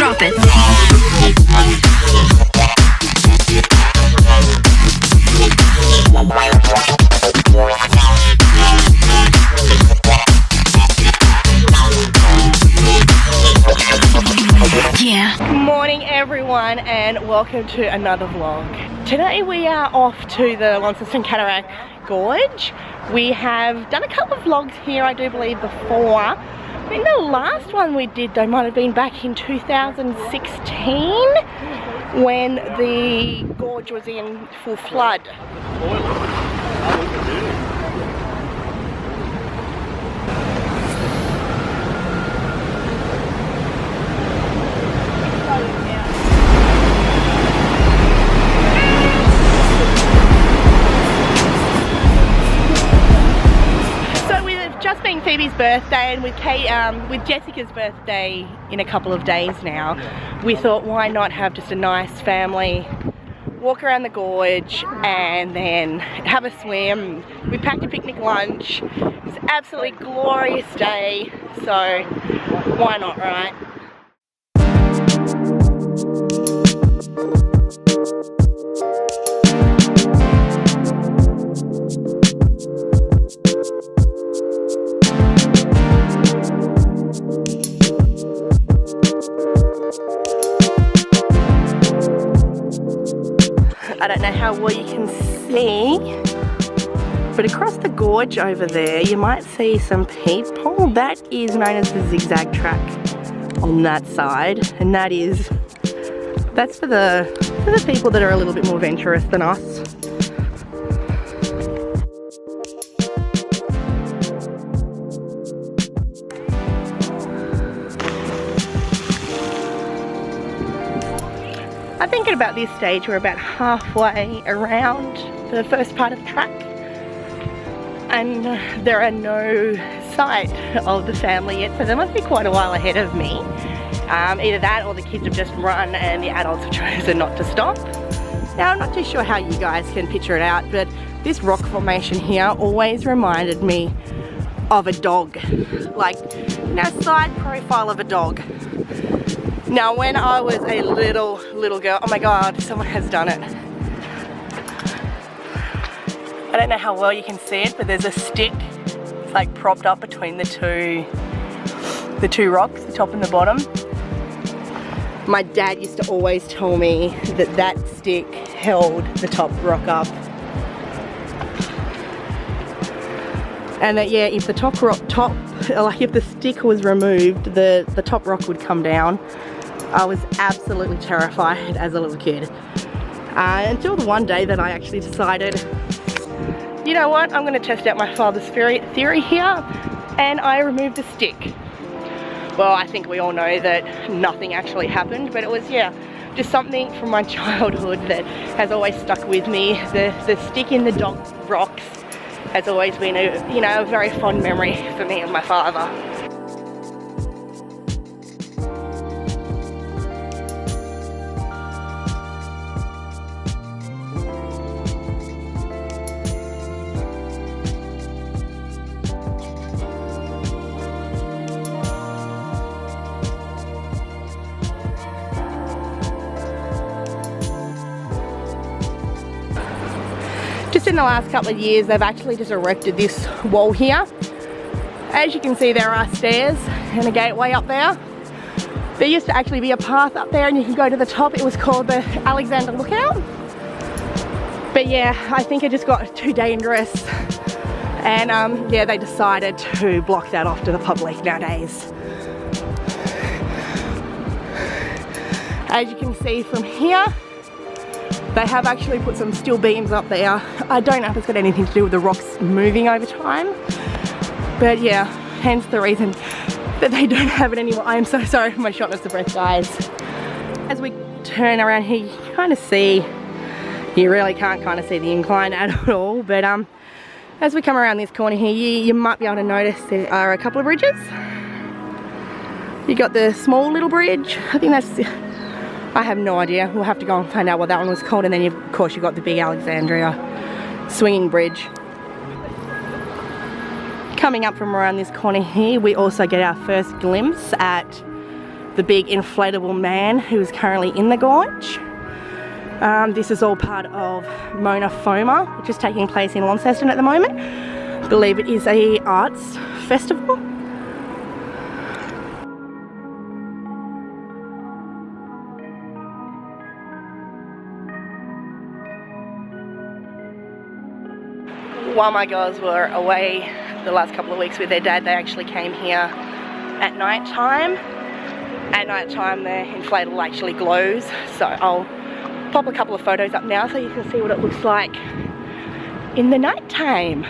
Drop it. Yeah. Good morning everyone and welcome to another vlog. Today we are off to the Launceston Cataract Gorge. We have done a couple of vlogs here, I do believe, before. I think the last one we did though might have been back in 2016 when the gorge was in full flood. Just being Phoebe's birthday and with Jessica's birthday in a couple of days now, we thought why not have just a nice family walk around the gorge and then have a swim. We packed a picnic lunch. It's an absolutely glorious day, so why not, right? I don't know how well you can see, but across the gorge over there you might see some people. That is known as the Zig Zag Track on that side, and that's for the people that are a little bit more adventurous than us. I think at about this stage we're about halfway around the first part of the track and there are no sight of the family yet, so they must be quite a while ahead of me. Either that or the kids have just run and the adults have chosen not to stop. Now I'm not too sure how you guys can picture it out, but this rock formation here always reminded me of a dog, like, you know, side profile of a dog. Now when I was a little girl, oh my god, someone has done it. I don't know how well you can see it, but there's a stick. It's like propped up between the two rocks, the top and the bottom. My dad used to always tell me that that stick held the top rock up. And that, yeah, if the if the stick was removed, the top rock would come down. I was absolutely terrified as a little kid. Until the one day that I actually decided, you know what, I'm going to test out my father's theory here, and I removed the stick. Well, I think we all know that nothing actually happened, but it was, yeah, just something from my childhood that has always stuck with me. The stick in the dog rocks has always been a very fond memory for me and my father. Just in the last couple of years, they've actually just erected this wall here. As you can see, there are stairs and a gateway up there. There used to actually be a path up there and you can go to the top. It was called the Alexander Lookout. But yeah, I think it just got too dangerous. And yeah, they decided to block that off to the public nowadays. As you can see from here, they have actually put some steel beams up there. I don't know if it's got anything to do with the rocks moving over time, but yeah, hence the reason that they don't have it anymore. I am so sorry for my shortness of breath, guys. As we turn around here, you kind of see, you really can't kind of see the incline at all, but as we come around this corner here, you might be able to notice there are a couple of bridges. You got the small little bridge, I think that's, I have no idea. We'll have to go and find out what that one was called. And then, of course, you've got the big Alexandria swinging bridge. Coming up from around this corner here, we also get our first glimpse at the big inflatable man who is currently in the gorge. This is all part of Mona Foma, which is taking place in Launceston at the moment. I believe it is a arts festival. While my girls were away the last couple of weeks with their dad, they actually came here at night time. At night time, the inflatable actually glows, so I'll pop a couple of photos up now so you can see what it looks like in the night time.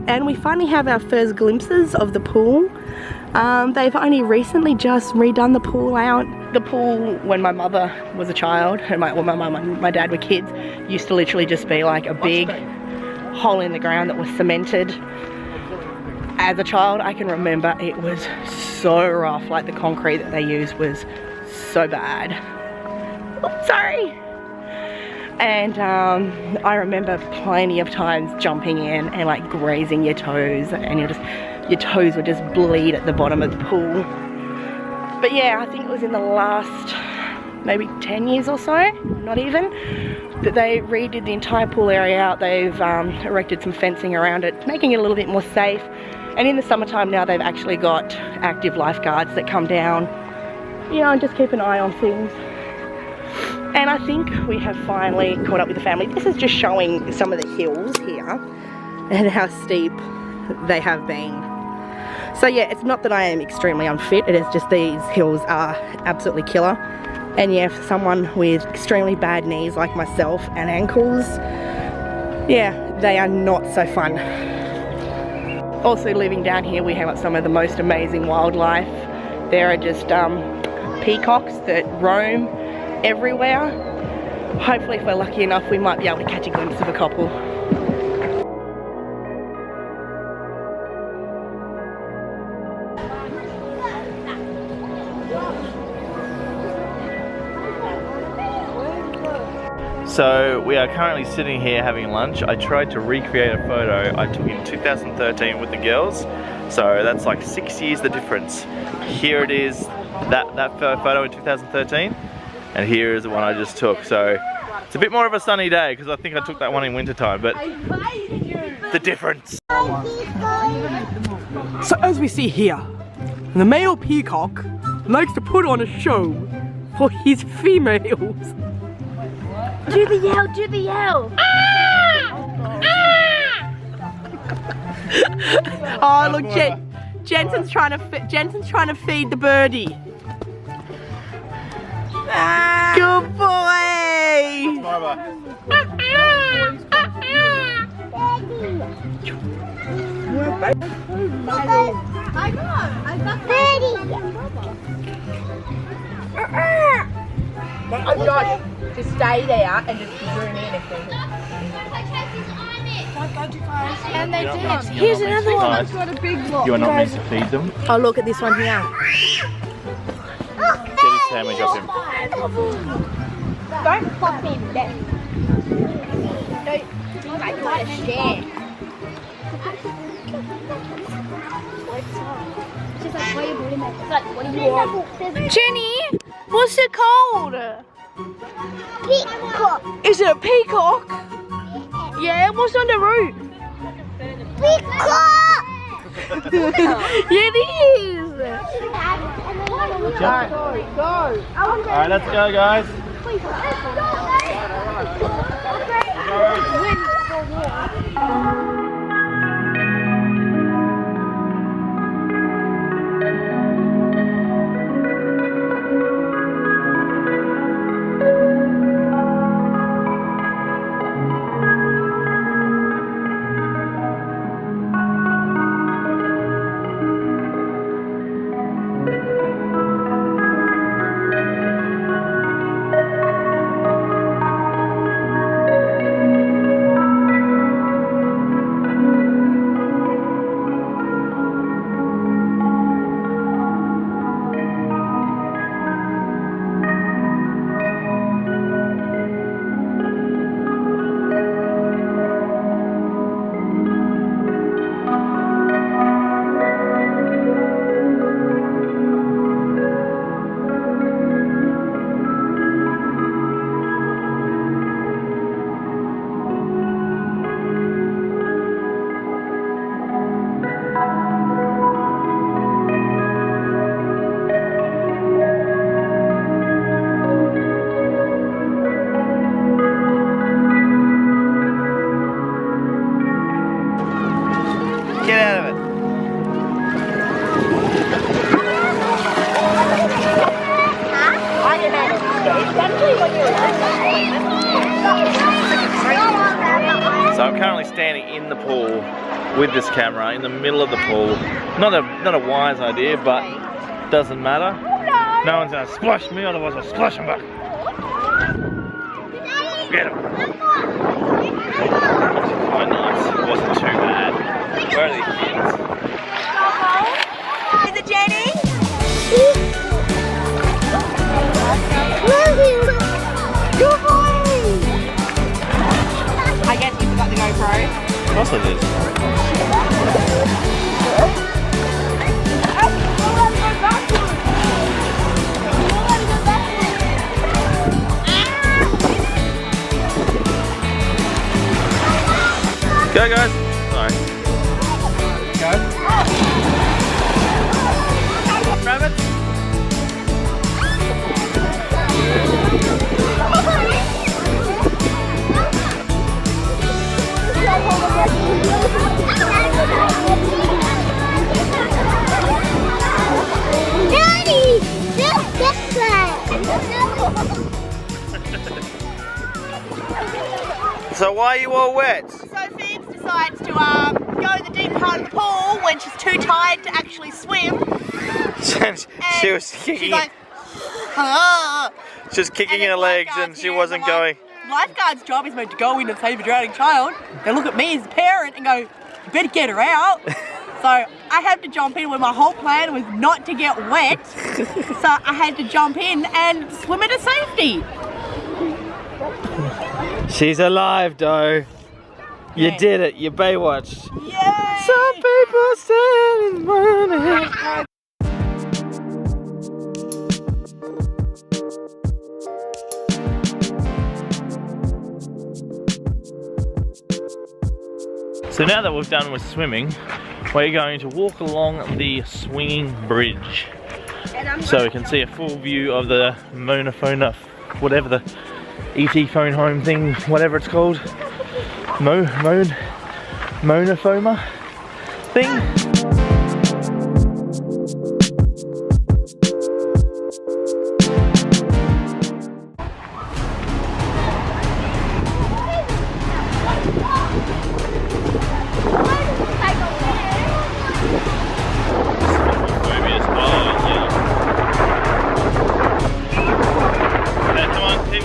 And we finally have our first glimpses of the pool. They've only recently just redone the pool out. The pool, when my mother was a child and my mum and my dad were kids, used to literally just be like a big hole in the ground that was cemented. As a child, I can remember it was so rough, like the concrete that they used was so bad. Oops, sorry. And I remember plenty of times jumping in and like grazing your toes, and your toes would just bleed at the bottom of the pool. But yeah, I think it was in the last maybe 10 years or so, not even, that they redid the entire pool area out. They've erected some fencing around it, making it a little bit more safe. And in the summertime now, they've actually got active lifeguards that come down, you know, and just keep an eye on things. And I think we have finally caught up with the family. This is just showing some of the hills here and how steep they have been. So yeah, it's not that I am extremely unfit, it is just these hills are absolutely killer. And yeah, for someone with extremely bad knees like myself and ankles, yeah, they are not so fun. Also living down here, we have some of the most amazing wildlife. There are just peacocks that roam everywhere. Hopefully if we're lucky enough, we might be able to catch a glimpse of a couple. So we are currently sitting here having lunch. I tried to recreate a photo I took in 2013 with the girls. So that's like 6 years the difference. Here it is, that photo in 2013, and here is the one I just took. So it's a bit more of a sunny day because I think I took that one in winter time, but the difference. So as we see here, the male peacock likes to put on a show for his females. Do the yell, do the yell! Oh look, Jensen's trying to feed the birdie. Good boy. I know. I got Oh Josh, just stay there and just zoom in if they And they did. Here's another one. Got a big block. You are not meant to feed them. Oh look at this one here. Get his sandwich off him. Don't pop him. No, I gotta share. She's like, why are you doing that? It's like, what do you want? Jenny, what's it called? Peacock. Is it a peacock? Yeah, what's on the roof? Peacock. Yeah, it is. Alright, let's go guys. So I'm currently standing in the pool with this camera in the middle of the pool. Not a wise idea, but doesn't matter. No one's gonna splash me, otherwise I'll splash them back. Get him. Quite nice. It wasn't too bad. Where are these kids? Is it Jenny? Good boy! I guess you forgot the GoPro. Of course I did. Go guys! Sorry. Go. Rabbits! Daddy, just this way. So why are you all wet? So Phoebe decides to go in the deep part of the pool when she's too tired to actually swim. She was kicking. She's like, ah. She was kicking her legs and she wasn't going. Lifeguard's job is meant to go in and save a drowning child. They look at me as a parent and go, you better get her out. So I had to jump in when my whole plan was not to get wet. So I had to jump in and swim her to safety. She's alive, though. You did it. You Baywatched. Yay! Some people stand in morning. So now that we've done with swimming, we're going to walk along the swinging bridge. So we can see a full view of the Mona Foma, whatever the ET phone home thing, whatever it's called. Mona Foma thing.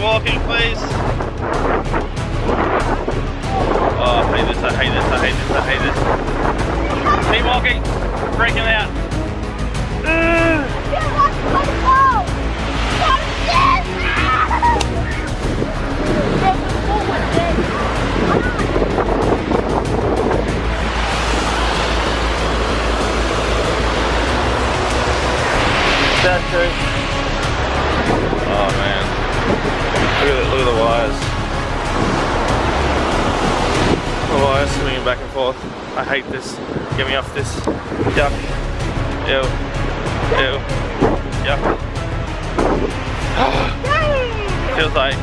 Walking, please. Oh, I hate this, I hate this, I hate this, I hate this. Keep walking. Breaking out. That's true. Oh man. Look at the wires. The wires swinging back and forth. I hate this. Get me off this. Yuck. Ew. Ew. Yuck. Feels like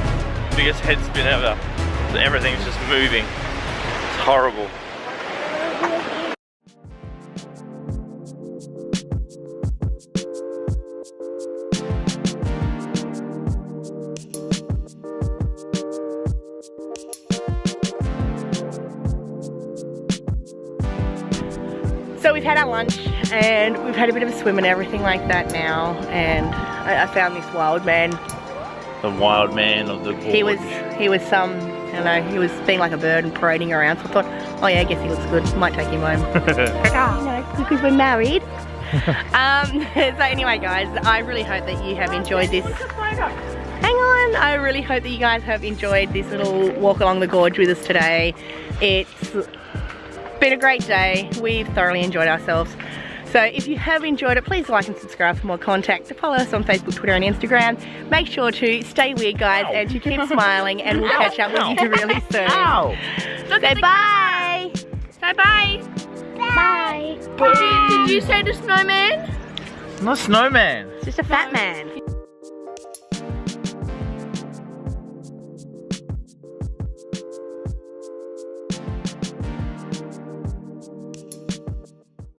the biggest head spin ever. Everything's just moving. It's horrible. So we've had our lunch and we've had a bit of a swim and everything like that now, and I found this wild man. The wild man of the gorge. He was some, I don't know, he was being like a bird and parading around, so I thought, oh yeah, I guess he looks good, might take him home. Because we're married. So anyway guys, I really hope that you have enjoyed this. Hang on, I really hope that you guys have enjoyed this little walk along the gorge with us today. It's been a great day. We've thoroughly enjoyed ourselves. So if you have enjoyed it, please like and subscribe for more content. To follow us on Facebook, Twitter and Instagram. Make sure to stay weird guys and to keep smiling, and we'll catch up with you really soon. Say bye. Say bye. Bye. Did you say the snowman? Not a snowman. It's just a fat man.